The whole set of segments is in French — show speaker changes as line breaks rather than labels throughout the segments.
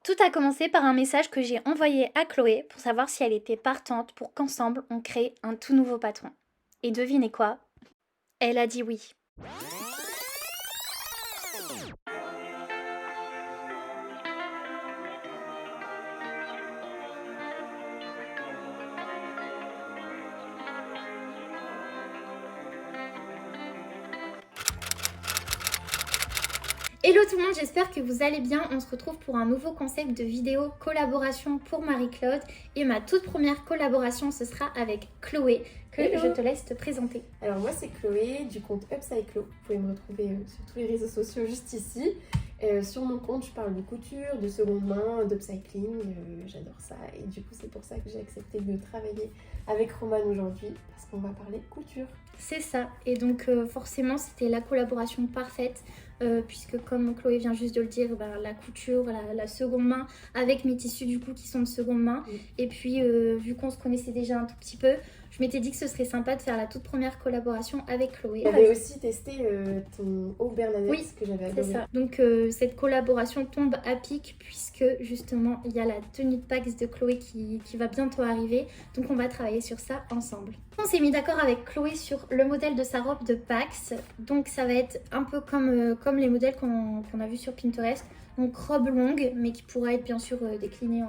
Tout a commencé par un message que j'ai envoyé à Chloé pour savoir si elle était partante pour qu'ensemble on crée un tout nouveau patron. Et devinez quoi? Elle a dit oui. Hello tout le monde, j'espère que vous allez bien. On se retrouve pour un nouveau concept de vidéo collaboration pour Marie-Claude. Et ma toute première collaboration, ce sera avec Chloé, que
Hello.
je te laisse te présenter.
Alors moi c'est Chloé du compte Upcyclo. Vous pouvez me retrouver sur tous les réseaux sociaux juste ici. Sur mon compte je parle de couture, de seconde main, d'upcycling, j'adore ça. Et du coup c'est pour ça que j'ai accepté de travailler avec Roman aujourd'hui parce qu'on va parler couture.
C'est ça, et donc forcément c'était la collaboration parfaite puisque comme Chloé vient juste de le dire, la couture, la seconde main avec mes tissus du coup qui sont de seconde main.
Oui.
Et puis vu qu'on se connaissait déjà un tout petit peu, je m'étais dit que ce serait sympa de faire la toute première collaboration avec Chloé.
J'avais aussi testé ton haut Bernadette
Oui,
que j'avais
c'est
adoré.
ça. Donc cette collaboration tombe à pic puisque justement il y a la tenue de Pax de Chloé qui va bientôt arriver. Donc on va travailler sur ça ensemble. On s'est mis d'accord avec Chloé sur le modèle de sa robe de Pax. Donc ça va être un peu comme les modèles qu'on a vus sur Pinterest. Donc robe longue mais qui pourra être bien sûr déclinée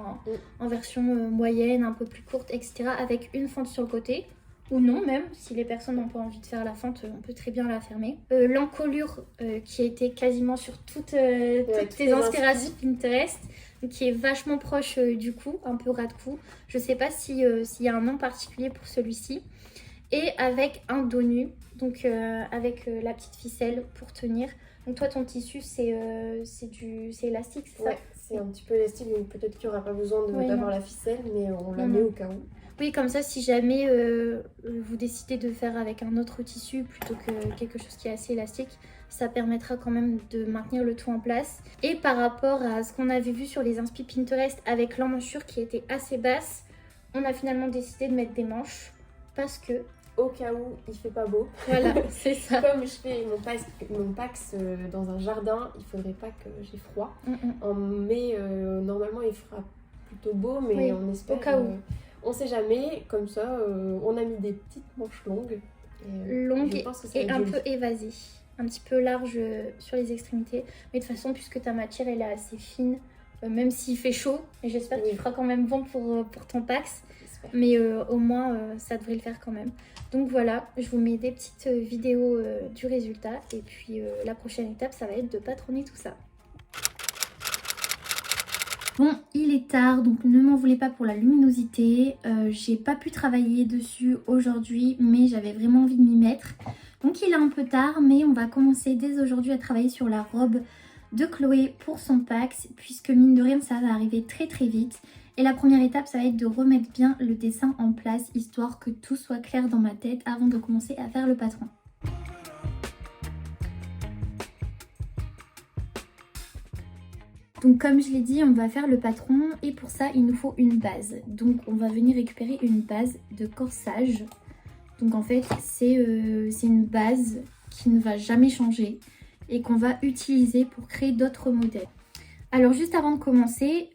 en version moyenne, un peu plus courte, etc. Avec une fente sur le côté. Ou non même, si les personnes n'ont pas envie de faire la fente, on peut très bien la fermer. L'encolure qui a été quasiment sur toutes tes inspirations Pinterest, qui est vachement proche du cou, un peu ras de cou. Je sais pas s'il y a un nom particulier pour celui-ci. Et avec un dos nu, donc avec la petite ficelle pour tenir. Donc toi ton tissu c'est élastique, c'est ça?
Ouais, c'est un petit peu élastique, donc peut-être qu'il n'y aura pas besoin d'avoir la ficelle, mais on la met au cas où.
Oui, comme ça, si jamais vous décidez de faire avec un autre tissu plutôt que quelque chose qui est assez élastique, ça permettra quand même de maintenir le tout en place. Et par rapport à ce qu'on avait vu sur les inspi Pinterest avec l'emmanchure qui était assez basse, on a finalement décidé de mettre des manches parce que...
Au cas où il fait pas beau.
Voilà, c'est ça.
Comme je fais mon pax dans un jardin, il faudrait pas que j'ai froid. Mais normalement il fera plutôt beau, mais
oui,
on espère.
Au cas où.
On sait jamais, comme ça, on a mis des petites manches longues.
Longues et un
joli.
peu évasées. Un petit peu large sur les extrémités. Mais de toute façon, puisque ta matière elle est assez fine, même s'il fait chaud, et j'espère qu'il fera quand même bon pour ton Pax. Mais au moins, ça devrait le faire quand même. Donc voilà, je vous mets des petites vidéos du résultat. Et puis la prochaine étape, ça va être de patronner tout ça. Bon, il est tard, donc ne m'en voulez pas pour la luminosité. J'ai pas pu travailler dessus aujourd'hui, mais j'avais vraiment envie de m'y mettre. Donc il est un peu tard, mais on va commencer dès aujourd'hui à travailler sur la robe de Chloé pour son Pax, puisque mine de rien, ça va arriver très très vite. Et la première étape, ça va être de remettre bien le dessin en place, histoire que tout soit clair dans ma tête avant de commencer à faire le patron. Donc comme je l'ai dit, on va faire le patron et pour ça il nous faut une base. Donc on va venir récupérer une base de corsage. Donc en fait c'est une base qui ne va jamais changer et qu'on va utiliser pour créer d'autres modèles. Alors juste avant de commencer,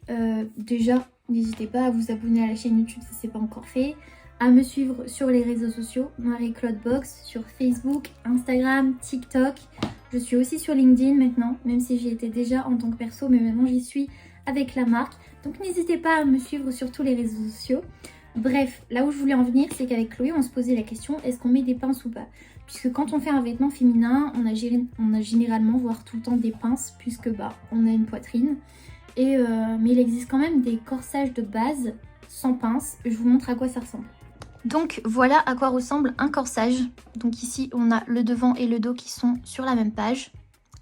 déjà n'hésitez pas à vous abonner à la chaîne YouTube si ce n'est pas encore fait, à me suivre sur les réseaux sociaux, Marie-Claude Box, sur Facebook, Instagram, TikTok. Je suis aussi sur LinkedIn maintenant, même si j'y étais déjà en tant que perso, mais maintenant j'y suis avec la marque. Donc n'hésitez pas à me suivre sur tous les réseaux sociaux. Bref, là où je voulais en venir, c'est qu'avec Chloé, on se posait la question, est-ce qu'on met des pinces ou pas? Puisque quand on fait un vêtement féminin, on a généralement, voire tout le temps, des pinces, puisque on a une poitrine. Mais il existe quand même des corsages de base sans pinces. Je vous montre à quoi ça ressemble. Donc voilà à quoi ressemble un corsage. Donc ici on a le devant et le dos qui sont sur la même page.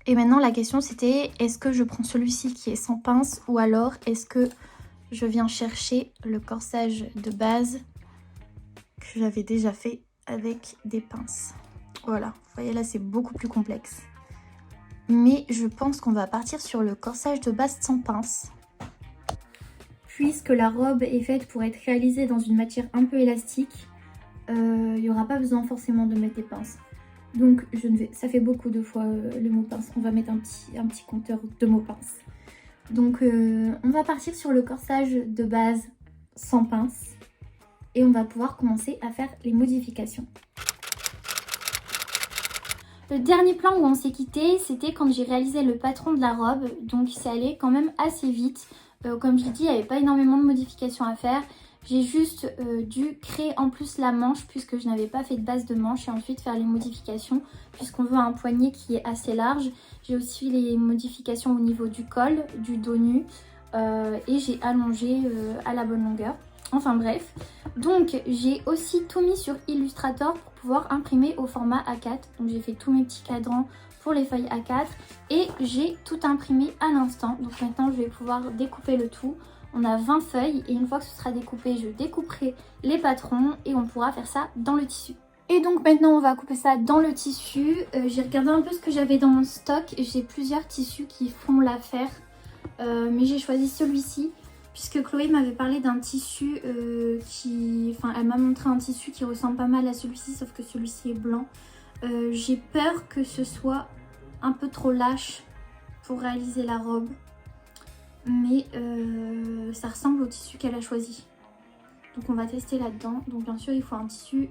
Et maintenant la question c'était, est-ce que je prends celui-ci qui est sans pince ou alors est-ce que je viens chercher le corsage de base que j'avais déjà fait avec des pinces. Voilà, vous voyez là c'est beaucoup plus complexe. Mais je pense qu'on va partir sur le corsage de base sans pince. Puisque la robe est faite pour être réalisée dans une matière un peu élastique, il n'y aura pas besoin forcément de mettre des pinces. Donc ça fait beaucoup de fois le mot pince. On va mettre un petit compteur de mots pince. Donc on va partir sur le corsage de base sans pince et on va pouvoir commencer à faire les modifications. Le dernier plan où on s'est quitté, c'était quand j'ai réalisé le patron de la robe, donc c'est allé quand même assez vite. Comme je l'ai dit, il n'y avait pas énormément de modifications à faire. J'ai juste dû créer en plus la manche puisque je n'avais pas fait de base de manche et ensuite faire les modifications puisqu'on veut un poignet qui est assez large. J'ai aussi fait les modifications au niveau du col, du dos nu et j'ai allongé à la bonne longueur. Enfin bref, donc j'ai aussi tout mis sur Illustrator pour pouvoir imprimer au format A4. Donc j'ai fait tous mes petits cadrans pour les feuilles A4 et j'ai tout imprimé à l'instant. Donc maintenant je vais pouvoir découper le tout. On a 20 feuilles et une fois que ce sera découpé, je découperai les patrons et on pourra faire ça dans le tissu. Et donc maintenant on va couper ça dans le tissu. J'ai regardé un peu ce que j'avais dans mon stock. J'ai plusieurs tissus qui font l'affaire, mais j'ai choisi celui-ci. Puisque Chloé m'avait parlé d'un tissu elle m'a montré un tissu qui ressemble pas mal à celui-ci, sauf que celui-ci est blanc. J'ai peur que ce soit un peu trop lâche pour réaliser la robe. Mais ça ressemble au tissu qu'elle a choisi. Donc on va tester là-dedans. Donc bien sûr il faut un tissu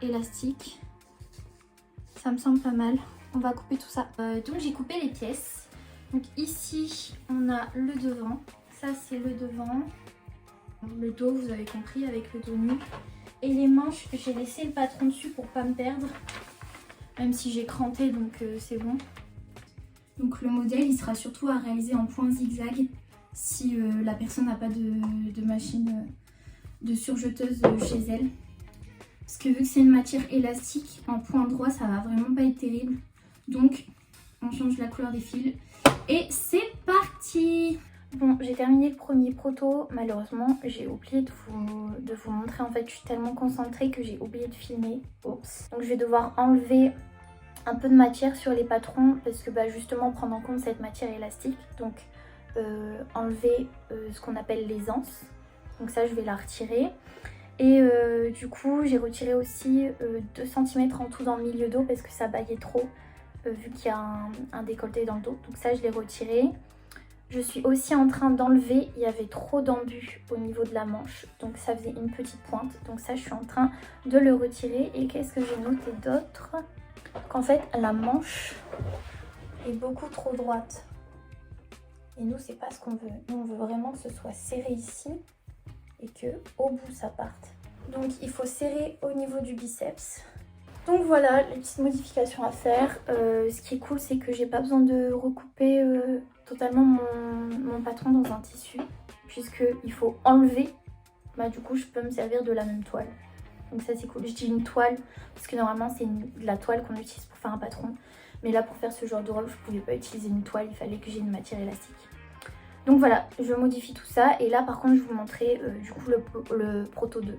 élastique. Ça me semble pas mal. On va couper tout ça. Donc j'ai coupé les pièces. Donc ici on a le devant. Ça c'est le devant, le dos vous avez compris avec le dos nu. Et les manches, j'ai laissé le patron dessus pour pas me perdre. Même si j'ai cranté donc c'est bon. Donc le modèle il sera surtout à réaliser en point zigzag si la personne n'a pas de machine de surjeteuse chez elle. Parce que vu que c'est une matière élastique, en point droit ça va vraiment pas être terrible. Donc on change la couleur des fils et c'est parti! Bon, j'ai terminé le premier proto. Malheureusement, j'ai oublié de vous montrer. En fait, je suis tellement concentrée que j'ai oublié de filmer. Oups. Donc, je vais devoir enlever un peu de matière sur les patrons parce que justement, prendre en compte cette matière élastique. Donc, enlever ce qu'on appelle l'aisance. Donc ça, je vais la retirer. Et du coup, j'ai retiré aussi 2 cm en tout dans le milieu dos parce que ça baillait trop vu qu'il y a un décolleté dans le dos. Donc ça, je l'ai retiré. Je suis aussi en train d'enlever, il y avait trop d'embus au niveau de la manche, donc ça faisait une petite pointe. Donc ça, je suis en train de le retirer. Et qu'est-ce que j'ai noté d'autre? Qu'en fait, la manche est beaucoup trop droite. Et nous, c'est pas ce qu'on veut. Nous, on veut vraiment que ce soit serré ici et que au bout, ça parte. Donc, il faut serrer au niveau du biceps. Donc voilà, les petites modifications à faire. Ce qui est cool, c'est que j'ai pas besoin de recouper totalement mon patron dans un tissu. Puisqu'il faut enlever, du coup je peux me servir de la même toile. Donc ça c'est cool. Je dis une toile parce que normalement c'est de la toile qu'on utilise pour faire un patron. Mais là pour faire ce genre de robe, je pouvais pas utiliser une toile, il fallait que j'ai une matière élastique. Donc voilà, je modifie tout ça. Et là par contre je vais vous montrer du coup le proto 2.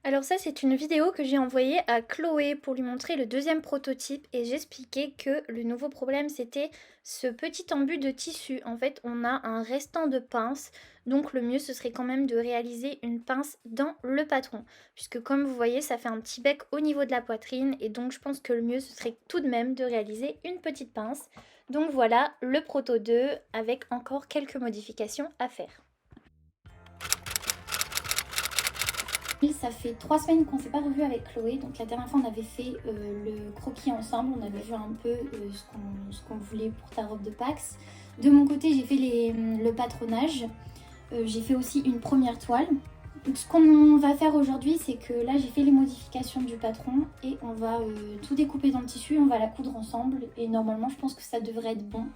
Alors ça c'est une vidéo que j'ai envoyée à Chloé pour lui montrer le deuxième prototype et j'expliquais que le nouveau problème c'était ce petit embut de tissu. En fait on a un restant de pince, donc le mieux ce serait quand même de réaliser une pince dans le patron. Puisque comme vous voyez ça fait un petit bec au niveau de la poitrine et donc je pense que le mieux ce serait tout de même de réaliser une petite pince. Donc voilà le proto 2 avec encore quelques modifications à faire. Ça fait 3 semaines qu'on ne s'est pas revu avec Chloé, donc la dernière fois on avait fait le croquis ensemble, on avait vu un peu ce qu'on voulait pour ta robe de Pax. De mon côté j'ai fait le patronage, j'ai fait aussi une première toile. Donc ce qu'on va faire aujourd'hui c'est que là j'ai fait les modifications du patron et on va tout découper dans le tissu, on va la coudre ensemble et normalement je pense que ça devrait être bon.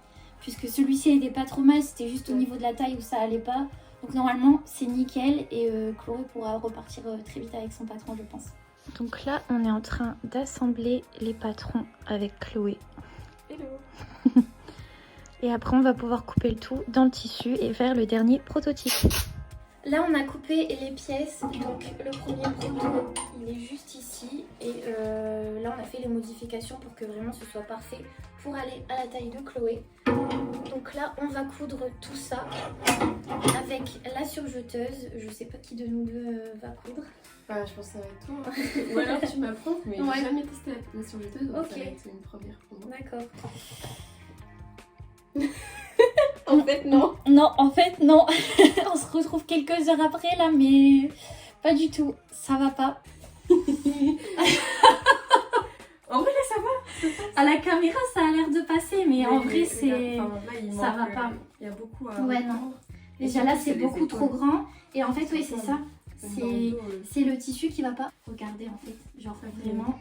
Puisque celui-ci était pas trop mal, c'était juste au niveau de la taille où ça allait pas. Donc normalement c'est nickel et Chloé pourra repartir très vite avec son patron je pense. Donc là on est en train d'assembler les patrons avec Chloé.
Hello.
Et après on va pouvoir couper le tout dans le tissu et faire le dernier prototype. Là on a coupé les pièces, donc le premier proto il est juste ici et là on a fait les modifications pour que vraiment ce soit parfait pour aller à la taille de Chloé. Donc là on va coudre tout ça avec la surjeteuse, je sais pas qui de nous deux va coudre.
Bah je pense que ça va être toi, hein. Ou alors tu m'apprends, mais
Ouais.
j'ai jamais testé la surjeteuse, donc
Ok.
ça va être une première pour moi.
D'accord.
En fait, non.
Non, en fait, non. On se retrouve quelques heures après là, mais pas du tout. Ça va pas.
En vrai, là, ça va.
À la caméra, ça a l'air de passer, mais en vrai, c'est...
Regarde, enfin, là,
ça va pas.
Il y a beaucoup à
Ouais, non.
reprendre.
Déjà
Et
là,
surtout,
c'est
les
beaucoup trop
épaules.
grand. Et en fait, oui, c'est ça.
Même dans le dos,
C'est le tissu qui va pas. Regardez, en fait. Genre,
Ça
vraiment...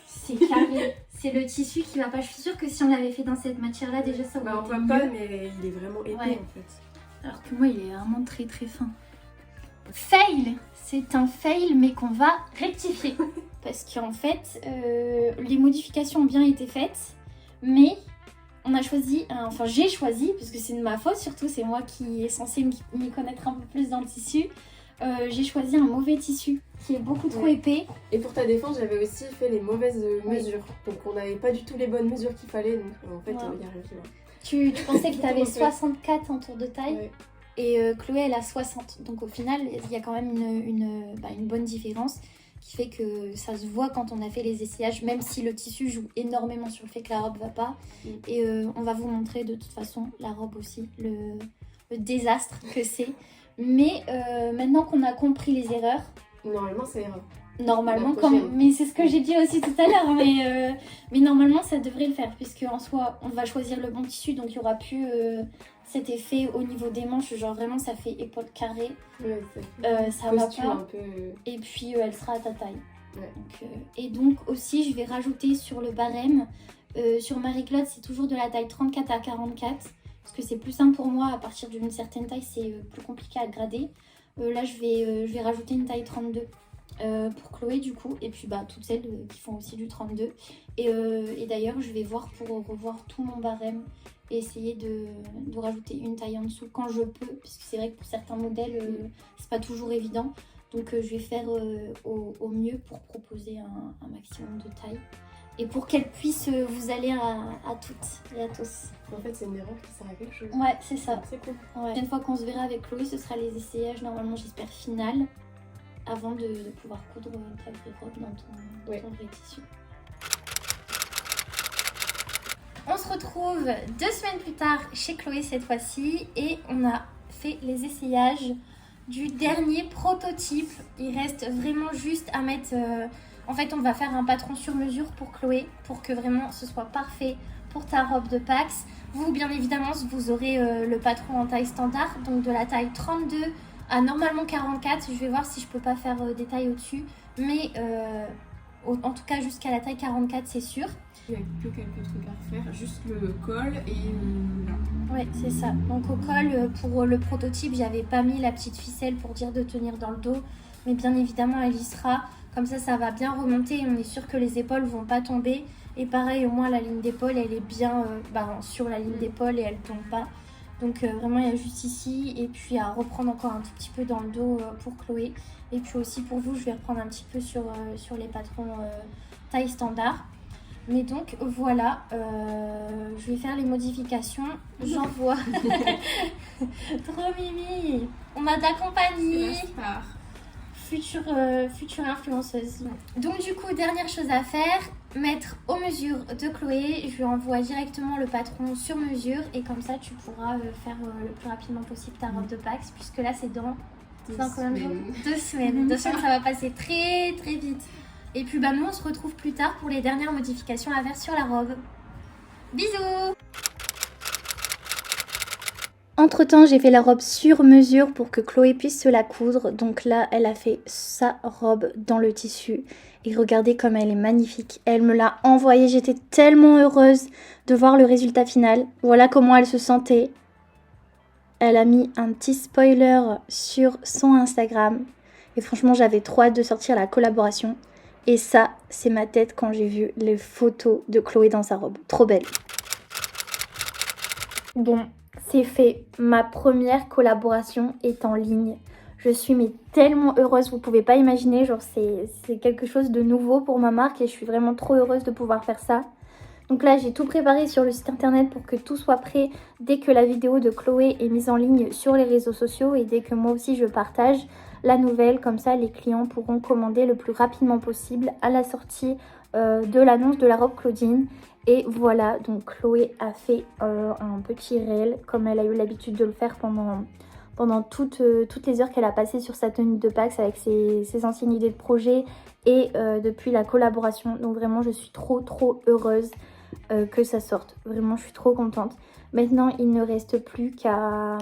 C'est carré. C'est le tissu qui va pas. Je suis sûre que si on l'avait fait dans cette matière-là, déjà, ça aurait
Bah, on
été
voit pas,
mieux.
mais il est vraiment épais,
Ouais.
en fait.
Alors que moi, il est vraiment très très fin. Fail! C'est un fail, mais qu'on va rectifier. Parce qu'en fait, les modifications ont bien été faites, mais on a choisi, enfin j'ai choisi, parce que c'est de ma faute surtout, c'est moi qui est censée m'y connaître un peu plus dans le tissu. J'ai choisi un mauvais tissu qui est beaucoup trop
Ouais.
épais.
Et pour ta défense, j'avais aussi fait les mauvaises
Oui.
mesures. Donc, on n'avait pas du tout les bonnes mesures qu'il fallait. Donc, en fait,
Ouais.
il y a rien qui va.
Tu pensais que tu avais
Ouais.
64 en tour de taille.
Ouais.
Et Chloé, elle a 60. Donc au final, il y a quand même une bonne différence qui fait que ça se voit quand on a fait les essayages, même si le tissu joue énormément sur le fait que la robe va pas.
Mm.
Et on va vous montrer de toute façon la robe aussi, le désastre que c'est. Mais maintenant qu'on a compris les erreurs,
Normalement, ça ira.
normalement,
La prochaine.
mais c'est ce que j'ai dit aussi tout à l'heure, mais normalement ça devrait le faire, puisque en soi on va choisir le bon tissu, donc il y aura plus cet effet au niveau des manches, genre vraiment ça fait épaule carrée,
Ouais,
ça va
costume
pas,
un peu.
et puis elle sera à ta taille.
Ouais.
Et donc aussi je vais rajouter sur le barème, sur Marie-Claude c'est toujours de la taille 34 à 44, parce que c'est plus simple pour moi, à partir d'une certaine taille c'est plus compliqué à grader. Là je vais rajouter une taille 32. Pour Chloé du coup, et puis toutes celles qui font aussi du 32, et d'ailleurs je vais voir pour revoir tout mon barème et essayer de rajouter une taille en dessous quand je peux, puisque c'est vrai que pour certains modèles c'est pas toujours évident, donc je vais faire au mieux pour proposer un maximum de taille et pour qu'elle puisse vous aller à toutes et à tous.
En fait, c'est une erreur qui sert à quelque chose.
Ouais, c'est ça.
Donc, c'est cool.
Ouais. Une fois qu'on se verra avec Chloé, ce sera les essayages normalement j'espère finales, avant de pouvoir coudre ta vraie robe dans ton vrai tissu. On se retrouve 2 semaines plus tard chez Chloé cette fois-ci et on a fait les essayages du dernier prototype. Il reste vraiment juste à mettre... En fait, on va faire un patron sur mesure pour Chloé pour que vraiment ce soit parfait pour ta robe de Pax. Vous, bien évidemment, vous aurez le patron en taille standard, donc de la taille 32 à normalement 44, je vais voir si je peux pas faire des tailles au-dessus, mais en tout cas jusqu'à la taille 44 c'est sûr.
Il n'y a que quelques trucs à refaire, juste le col et là.
Ouais, c'est ça. Donc au col, pour le prototype, j'avais pas mis la petite ficelle pour dire de tenir dans le dos, mais bien évidemment elle y sera. Comme ça va bien remonter et on est sûr que les épaules vont pas tomber. Et pareil, au moins la ligne d'épaule, elle est bien sur la ligne d'épaule et elle tombe pas. Donc vraiment il y a juste ici et puis à reprendre encore un tout petit peu dans le dos pour Chloé. Et puis aussi pour vous je vais reprendre un petit peu sur les patrons taille standard. Mais donc voilà, je vais faire les modifications. J'envoie. Trop mimi. On m'a d'accompagner. Future influenceuse. Donc du coup, dernière chose à faire, mettre aux mesures de Chloé. Je lui envoie directement le patron sur mesure et comme ça tu pourras faire le plus rapidement possible ta robe de Pax, puisque là c'est dans combien de jours ? 2 semaines. 2 semaines, ça va passer très très vite. Et puis nous on se retrouve plus tard pour les dernières modifications à faire sur la robe. Bisous. Entre temps, j'ai fait la robe sur mesure pour que Chloé puisse se la coudre. Donc là, elle a fait sa robe dans le tissu. Et regardez comme elle est magnifique. Elle me l'a envoyée. J'étais tellement heureuse de voir le résultat final. Voilà comment elle se sentait. Elle a mis un petit spoiler sur son Instagram. Et franchement, j'avais trop hâte de sortir la collaboration. Et ça, c'est ma tête quand j'ai vu les photos de Chloé dans sa robe. Trop belle. Bon. C'est fait, ma première collaboration est en ligne. Je suis tellement heureuse, vous pouvez pas imaginer, genre c'est quelque chose de nouveau pour ma marque et je suis vraiment trop heureuse de pouvoir faire ça. Donc là j'ai tout préparé sur le site internet pour que tout soit prêt dès que la vidéo de Chloé est mise en ligne sur les réseaux sociaux et dès que moi aussi je partage la nouvelle, comme ça les clients pourront commander le plus rapidement possible à la sortie de l'annonce de la robe Claudine. Et voilà, donc Chloé a fait un petit réel comme elle a eu l'habitude de le faire pendant toutes les heures qu'elle a passées sur sa tenue de Pax avec ses anciennes idées de projet et depuis la collaboration. Donc vraiment je suis trop heureuse que ça sorte. Vraiment je suis trop contente. Maintenant il ne reste plus qu'à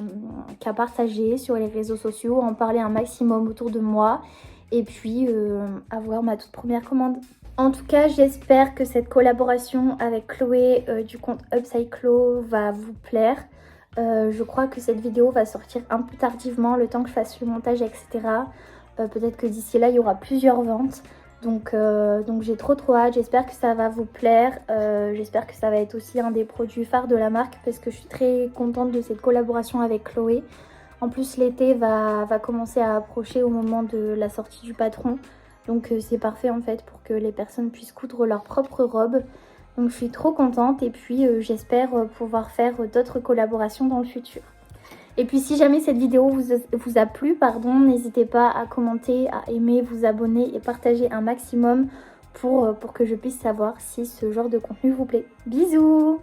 partager sur les réseaux sociaux, en parler un maximum autour de moi et puis avoir ma toute première commande. En tout cas, j'espère que cette collaboration avec Chloé du compte Upcyclo va vous plaire. Je crois que cette vidéo va sortir un peu tardivement, le temps que je fasse le montage, etc. Peut-être que d'ici là, il y aura plusieurs ventes. Donc j'ai trop hâte, j'espère que ça va vous plaire. J'espère que ça va être aussi un des produits phares de la marque parce que je suis très contente de cette collaboration avec Chloé. En plus, l'été va commencer à approcher au moment de la sortie du patron. Donc c'est parfait en fait pour que les personnes puissent coudre leurs propres robes. Donc je suis trop contente et puis j'espère pouvoir faire d'autres collaborations dans le futur. Et puis si jamais cette vidéo vous a plu, pardon, n'hésitez pas à commenter, à aimer, vous abonner et partager un maximum pour que je puisse savoir si ce genre de contenu vous plaît. Bisous!